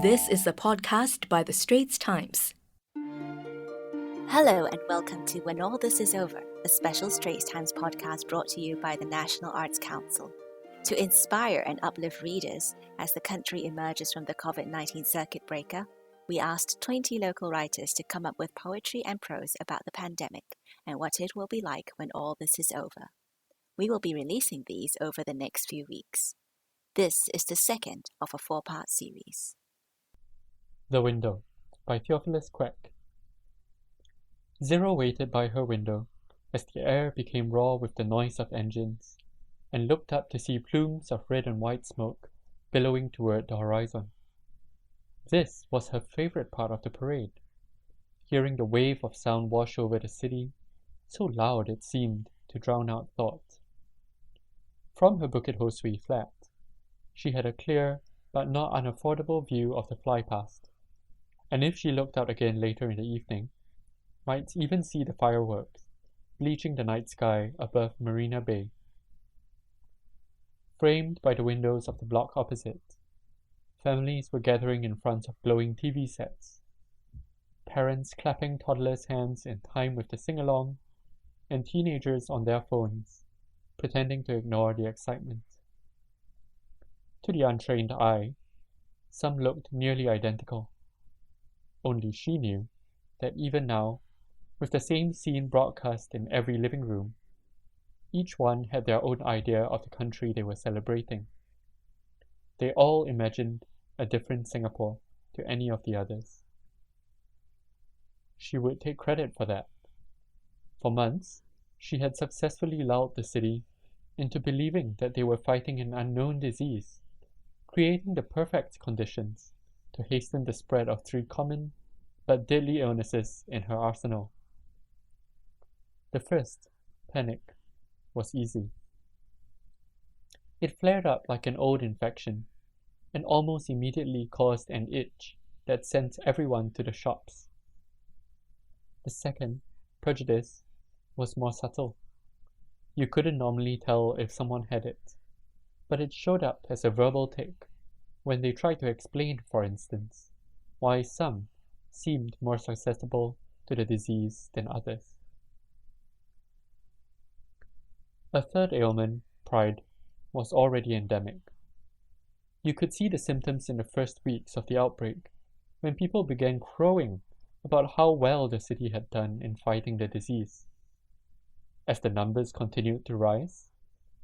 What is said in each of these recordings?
This is a podcast by the Straits Times. Hello and welcome to When All This Is Over, a special Straits Times podcast brought to you by the National Arts Council. To inspire and uplift readers as the country emerges from the COVID-19 circuit breaker, we asked 20 local writers to come up with poetry and prose about the pandemic and what it will be like when all this is over. We will be releasing these over the next few weeks. This is the second of a 4-part series. The Window by Theophilus Kwek. Zero waited by her window as the air became raw with the noise of engines, and looked up to see plumes of red and white smoke billowing toward the horizon. This was her favorite part of the parade, hearing the wave of sound wash over the city, so loud it seemed to drown out thought. From her Bukit Ho Swee flat, she had a clear but not unaffordable view of the flypast, and if she looked out again later in the evening, might even see the fireworks bleaching the night sky above Marina Bay. Framed by the windows of the block opposite, families were gathering in front of glowing TV sets, parents clapping toddlers' hands in time with the sing-along, and teenagers on their phones, pretending to ignore the excitement. To the untrained eye, some looked nearly identical. Only she knew that even now, with the same scene broadcast in every living room, each one had their own idea of the country they were celebrating. They all imagined a different Singapore to any of the others. She would take credit for that. For months, she had successfully lulled the city into believing that they were fighting an unknown disease, creating the perfect conditions to hasten the spread of 3 common but deadly illnesses in her arsenal. The first, panic, was easy. It flared up like an old infection and almost immediately caused an itch that sent everyone to the shops. The second, prejudice, was more subtle. You couldn't normally tell if someone had it, but it showed up as a verbal tic when they tried to explain, for instance, why some seemed more susceptible to the disease than others. A third ailment, pride, was already endemic. You could see the symptoms in the first weeks of the outbreak, when people began crowing about how well the city had done in fighting the disease. As the numbers continued to rise,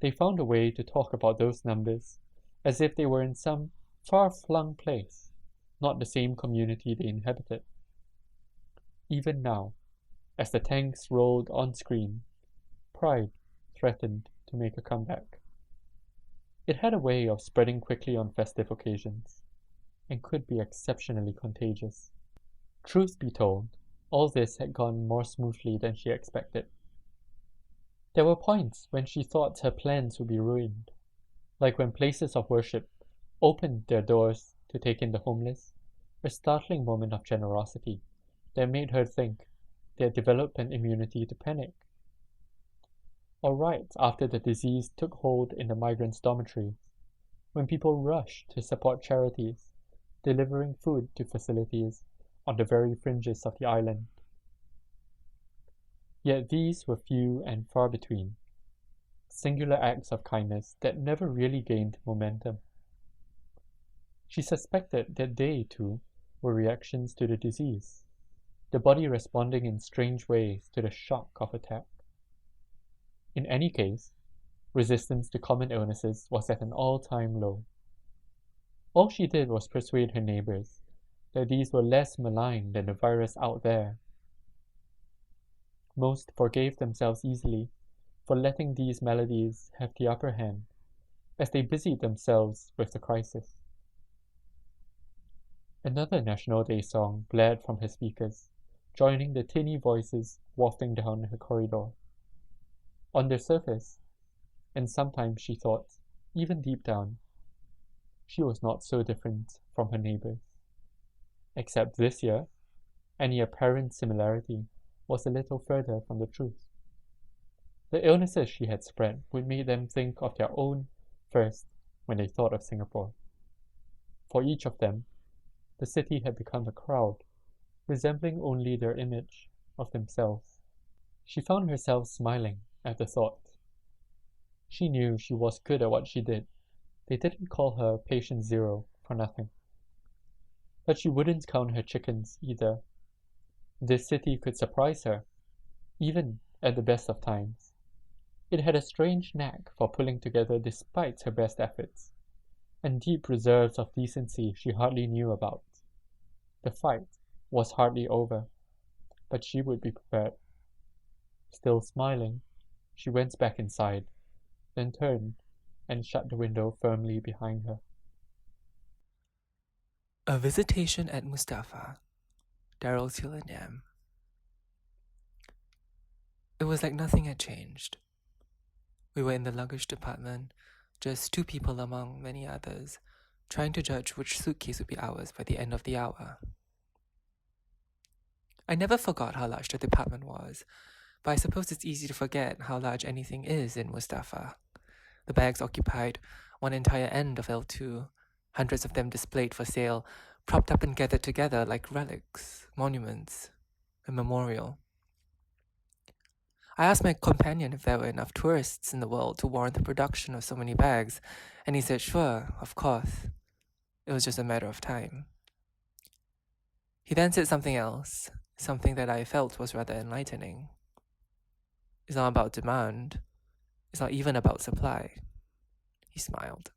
they found a way to talk about those numbers as if they were in some far-flung place, not the same community they inhabited. Even now, as the tanks rolled on screen, pride threatened to make a comeback. It had a way of spreading quickly on festive occasions, and could be exceptionally contagious. Truth be told, all this had gone more smoothly than she expected. There were points when she thought her plans would be ruined, like when places of worship opened their doors to take in the homeless, a startling moment of generosity that made her think they had developed an immunity to panic. Or right after the disease took hold in the migrants' dormitories, when people rushed to support charities, delivering food to facilities on the very fringes of the island. Yet these were few and far between, singular acts of kindness that never really gained momentum. She suspected that they, too, were reactions to the disease, the body responding in strange ways to the shock of attack. In any case, resistance to common illnesses was at an all-time low. All she did was persuade her neighbors that these were less malign than the virus out there. Most forgave themselves easily for letting these maladies have the upper hand as they busied themselves with the crisis. Another National Day song blared from her speakers, joining the tinny voices wafting down her corridor. On the surface, and sometimes she thought, even deep down, she was not so different from her neighbors. Except this year, any apparent similarity was a little further from the truth. The illnesses she had spread would make them think of their own first when they thought of Singapore. For each of them, The city had become a crowd, resembling only their image of themselves. She found herself smiling at the thought. She knew she was good at what she did. They didn't call her Patient Zero for nothing. But she wouldn't count her chickens either. This city could surprise her, even at the best of times. It had a strange knack for pulling together despite her best efforts, and deep reserves of decency she hardly knew about. The fight was hardly over, but she would be prepared. Still smiling, she went back inside, then turned and shut the window firmly behind her. A Visitation at Mustafa, Daryl Qilin Yam. It was like nothing had changed. We were in the luggage department, just two people among many others, trying to judge which suitcase would be ours by the end of the hour. I never forgot how large the department was, but I suppose it's easy to forget how large anything is in Mustafa. The bags occupied one entire end of L2, hundreds of them displayed for sale, propped up and gathered together like relics, monuments, a memorial. I asked my companion if there were enough tourists in the world to warrant the production of so many bags, and he said, sure, of course. It was just a matter of time. He then said something else, something that I felt was rather enlightening. It's not about demand. It's not even about supply. He smiled.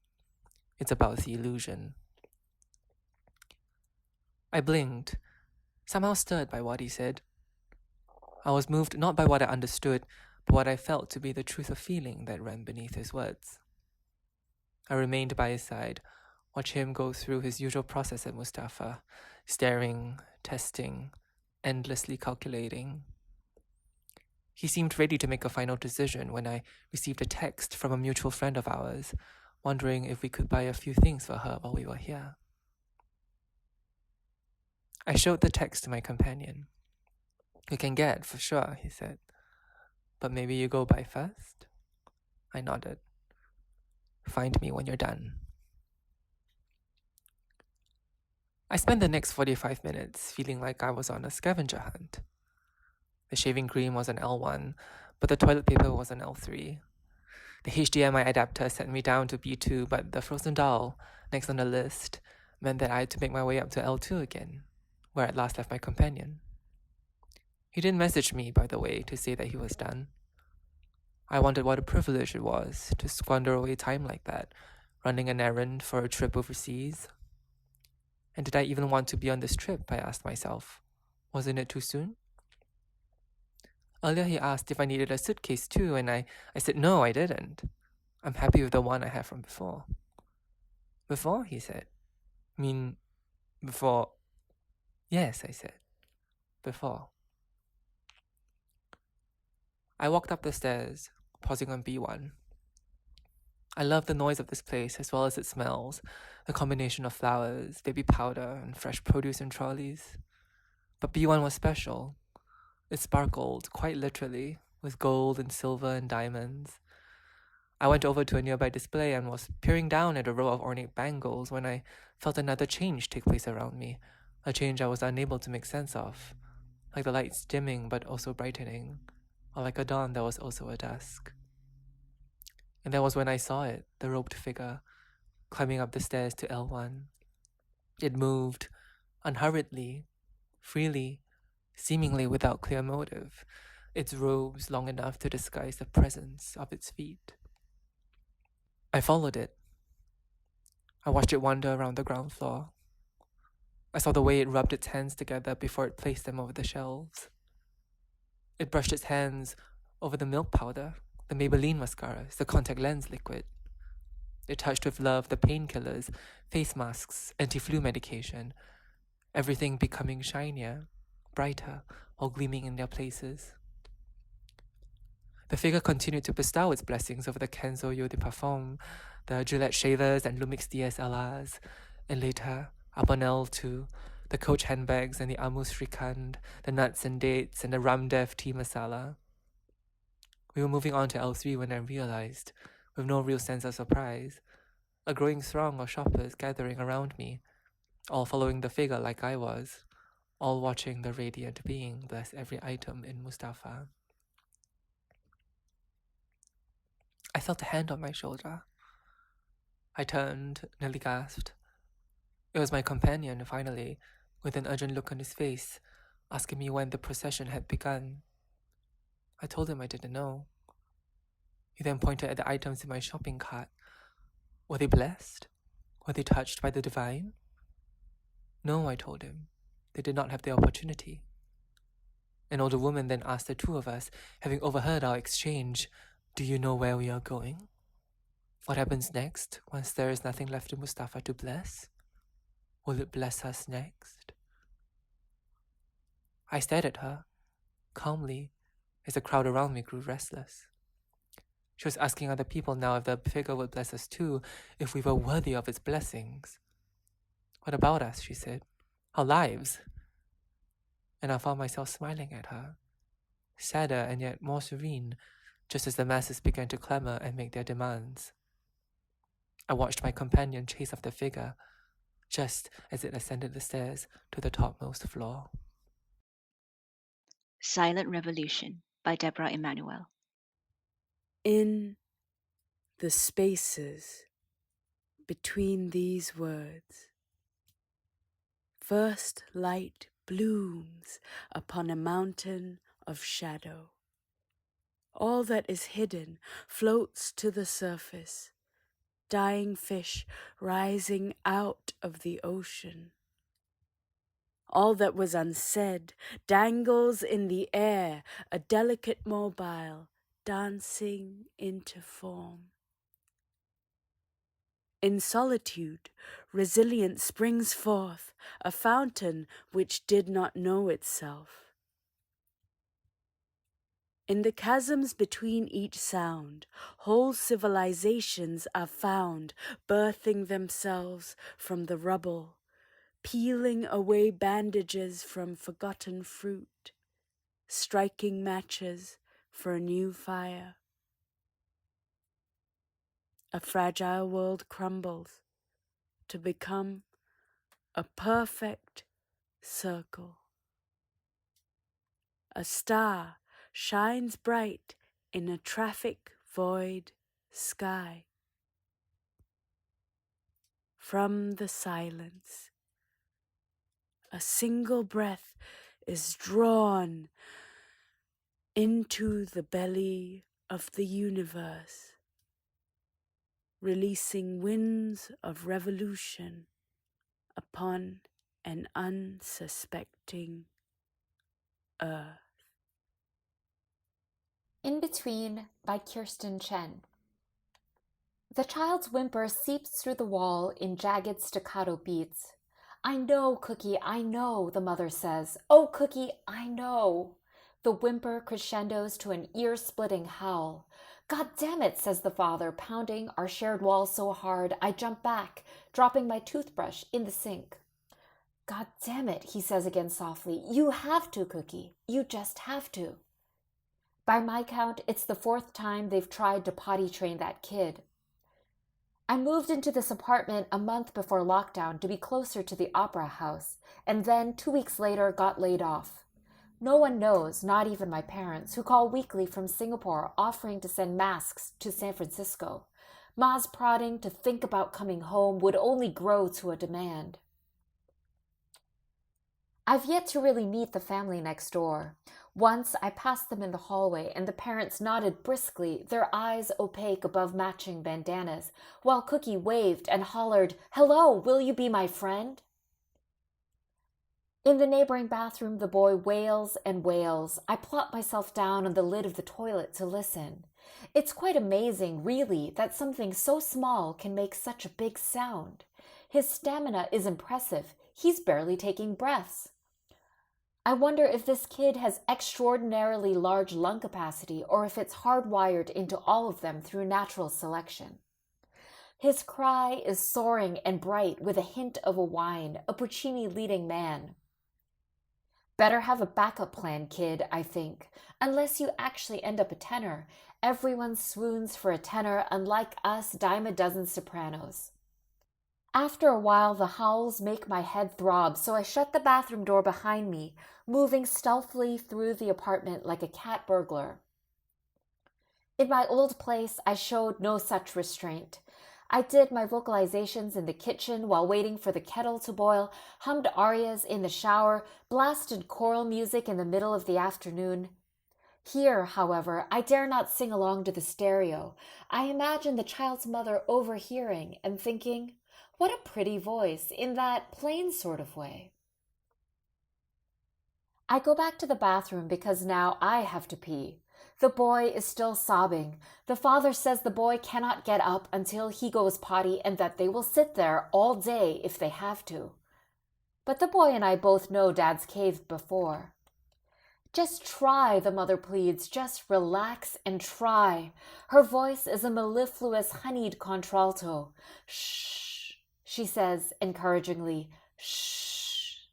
It's about the illusion. I blinked, somehow stirred by what he said. I was moved not by what I understood, but what I felt to be the truth of feeling that ran beneath his words. I remained by his side, watched him go through his usual process at Mustafa, staring, testing, endlessly calculating. He seemed ready to make a final decision when I received a text from a mutual friend of ours, wondering if we could buy a few things for her while we were here. I showed the text to my companion. You can get, for sure, he said. But maybe you go buy first? I nodded. Find me when you're done. I spent the next 45 minutes feeling like I was on a scavenger hunt. The shaving cream was an L1, but the toilet paper was an L3. The HDMI adapter sent me down to B2, but the frozen dal, next on the list, meant that I had to make my way up to L2 again, where I'd last left my companion. He didn't message me, by the way, to say that he was done. I wondered what a privilege it was to squander away time like that, running an errand for a trip overseas. And did I even want to be on this trip, I asked myself. Wasn't it too soon? Earlier he asked if I needed a suitcase too, and I said no, I didn't. I'm happy with the one I had from before. Before, he said. Before? Yes, I said. Before. I walked up the stairs, pausing on B1. I love the noise of this place as well as its smells, the combination of flowers, baby powder, and fresh produce in trolleys. But B1 was special. It sparkled, quite literally, with gold and silver and diamonds. I went over to a nearby display and was peering down at a row of ornate bangles when I felt another change take place around me, a change I was unable to make sense of, like the lights dimming but also brightening, or like a dawn that was also a dusk. And that was when I saw it, the robed figure, climbing up the stairs to L1. It moved, unhurriedly, freely, seemingly without clear motive, its robes long enough to disguise the presence of its feet. I followed it. I watched it wander around the ground floor. I saw the way it rubbed its hands together before it placed them over the shelves. It brushed its hands over the milk powder, the Maybelline mascaras, the contact lens liquid. It touched with love the painkillers, face masks, anti-flu medication, everything becoming shinier, brighter, while gleaming in their places. The figure continued to bestow its blessings over the Kenzo Eau de Parfum, the Gillette shavers and Lumix DSLRs, and later, up on L2, the Coach handbags and the Amus Shrikand, the nuts and dates and the Ramdev tea masala. We were moving on to L3 when I realized, with no real sense of surprise, a growing throng of shoppers gathering around me, all following the figure like I was, all watching the radiant being bless every item in Mustafa. I felt a hand on my shoulder. I turned, nearly gasped. It was my companion, finally, with an urgent look on his face, asking me when the procession had begun. I told him I didn't know. He then pointed at the items in my shopping cart. Were they blessed? Were they touched by the divine? No, I told him. They did not have the opportunity. An older woman then asked the two of us, having overheard our exchange, "Do you know where we are going? What happens next, once there is nothing left in Mustafa to bless? Will it bless us next?" I stared at her, calmly, as the crowd around me grew restless. She was asking other people now if the figure would bless us too, if we were worthy of its blessings. "What about us?" she said. "Our lives?" And I found myself smiling at her, sadder and yet more serene, just as the masses began to clamor and make their demands. I watched my companion chase after the figure, just as it ascended the stairs to the topmost floor. Silent Revolution by Deborah Emmanuel. In the spaces between these words, first light blooms upon a mountain of shadow. All that is hidden floats to the surface, dying fish rising out of the ocean. All that was unsaid dangles in the air, a delicate mobile dancing into form. In solitude, resilience springs forth, a fountain which did not know itself. In the chasms between each sound, whole civilizations are found, birthing themselves from the rubble, peeling away bandages from forgotten fruit, striking matches for a new fire. A fragile world crumbles to become a perfect circle. A star shines bright in a traffic void sky. From the silence, a single breath is drawn into the belly of the universe, releasing winds of revolution upon an unsuspecting earth. In Between by Kirstin Chen. The child's whimper seeps through the wall in jagged staccato beats. "I know, Cookie, I know," the mother says. "Oh, Cookie, I know." The whimper crescendos to an ear-splitting howl. "God damn it," says the father, pounding our shared wall so hard I jump back, dropping my toothbrush in the sink. "God damn it," he says again softly. "You have to, Cookie. You just have to." By my count, it's the 4th time they've tried to potty train that kid. I moved into this apartment a month before lockdown to be closer to the opera house, and then 2 weeks later got laid off. No one knows, not even my parents, who call weekly from Singapore offering to send masks to San Francisco. Ma's prodding to think about coming home would only grow to a demand. I've yet to really meet the family next door. Once I passed them in the hallway and the parents nodded briskly, their eyes opaque above matching bandanas, while Cookie waved and hollered, "Hello, will you be my friend?" In the neighboring bathroom, the boy wails and wails. I plop myself down on the lid of the toilet to listen. It's quite amazing, really, that something so small can make such a big sound. His stamina is impressive. He's barely taking breaths. I wonder if this kid has extraordinarily large lung capacity or if it's hardwired into all of them through natural selection. His cry is soaring and bright with a hint of a whine, a Puccini-leading man. Better have a backup plan, kid, I think. Unless you actually end up a tenor. Everyone swoons for a tenor, unlike us dime a dozen sopranos. After a while, the howls make my head throb, so I shut the bathroom door behind me, moving stealthily through the apartment like a cat burglar. In my old place, I showed no such restraint. I did my vocalizations in the kitchen while waiting for the kettle to boil, hummed arias in the shower, blasted choral music in the middle of the afternoon. Here, however, I dare not sing along to the stereo. I imagine the child's mother overhearing and thinking, "What a pretty voice," in that plain sort of way. I go back to the bathroom because now I have to pee. The boy is still sobbing. The father says the boy cannot get up until he goes potty and that they will sit there all day if they have to. But the boy and I both know Dad's caved before. "Just try," the mother pleads. "Just relax and try." Her voice is a mellifluous, honeyed contralto. "Shh," she says encouragingly. "Shh."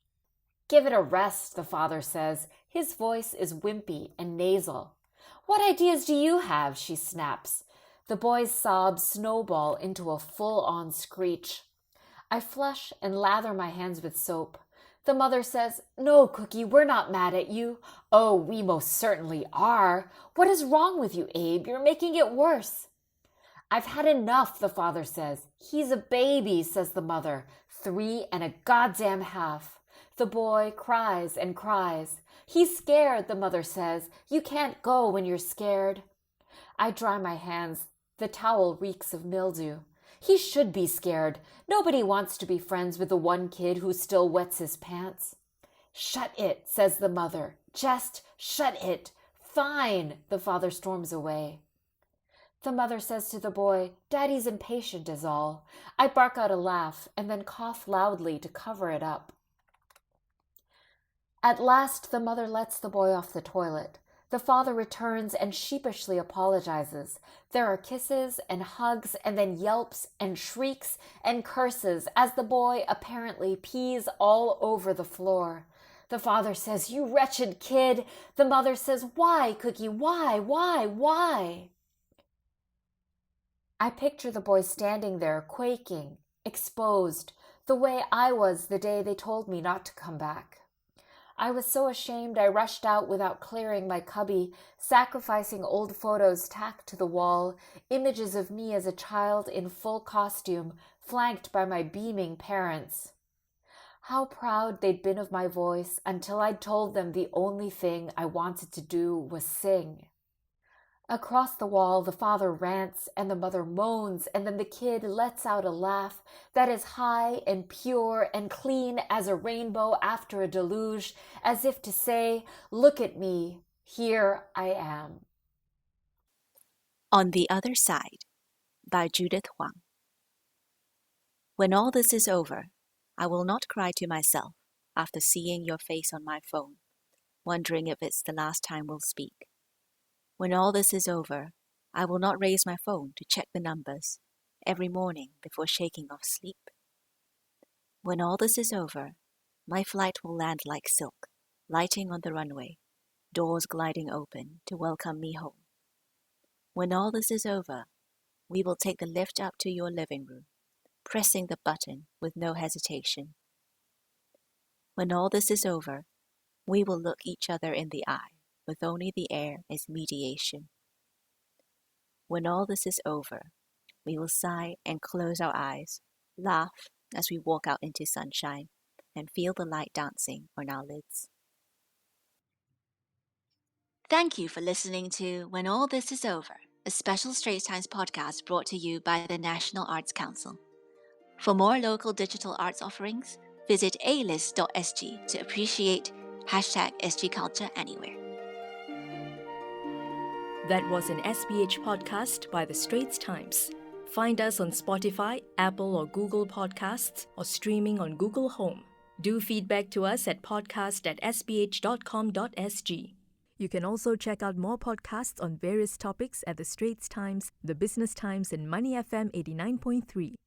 "Give it a rest," the father says. His voice is wimpy and nasal. "What ideas do you have?" she snaps. The boy's sobs snowball into a full-on screech. I flush and lather my hands with soap. The mother says, "No, Cookie, we're not mad at you." "Oh, we most certainly are. What is wrong with you, Abe? You're making it worse." "I've had enough," the father says. "He's a baby," says the mother. 3 and a goddamn half. The boy cries and cries. "He's scared," the mother says. "You can't go when you're scared." I dry my hands. The towel reeks of mildew. He should be scared. Nobody wants to be friends with the one kid who still wets his pants. "Shut it," says the mother. "Just shut it." "Fine," the father storms away. The mother says to the boy, "Daddy's impatient is all." I bark out a laugh and then cough loudly to cover it up. At last, the mother lets the boy off the toilet. The father returns and sheepishly apologizes. There are kisses and hugs and then yelps and shrieks and curses as the boy apparently pees all over the floor. The father says, "You wretched kid." The mother says, "Why, Cookie? Why? I picture the boy standing there, quaking, exposed, the way I was the day they told me not to come back. I was so ashamed I rushed out without clearing my cubby, sacrificing old photos tacked to the wall, images of me as a child in full costume, flanked by my beaming parents. How proud they'd been of my voice until I'd told them the only thing I wanted to do was sing. Across the wall, the father rants and the mother moans, and then the kid lets out a laugh that is high and pure and clean as a rainbow after a deluge, as if to say, "Look at me, here I am." On the Other Side by Judith Huang. When all this is over, I will not cry to myself after seeing your face on my phone, wondering if it's the last time we'll speak. When all this is over, I will not raise my phone to check the numbers every morning before shaking off sleep. When all this is over, my flight will land like silk, lighting on the runway, doors gliding open to welcome me home. When all this is over, we will take the lift up to your living room, pressing the button with no hesitation. When all this is over, we will look each other in the eye with only the air as mediation. When all this is over, we will sigh and close our eyes, laugh as we walk out into sunshine, and feel the light dancing on our lids. Thank you for listening to When All This Is Over, a special Straits Times podcast brought to you by the National Arts Council. For more local digital arts offerings, visit alist.sg to appreciate #SG Culture anywhere. That was an SPH podcast by the Straits Times. Find us on Spotify, Apple or Google Podcasts, or streaming on Google Home. Do feedback to us at podcast@sph.com.sg. You can also check out more podcasts on various topics at the Straits Times, the Business Times, and Money FM 89.3.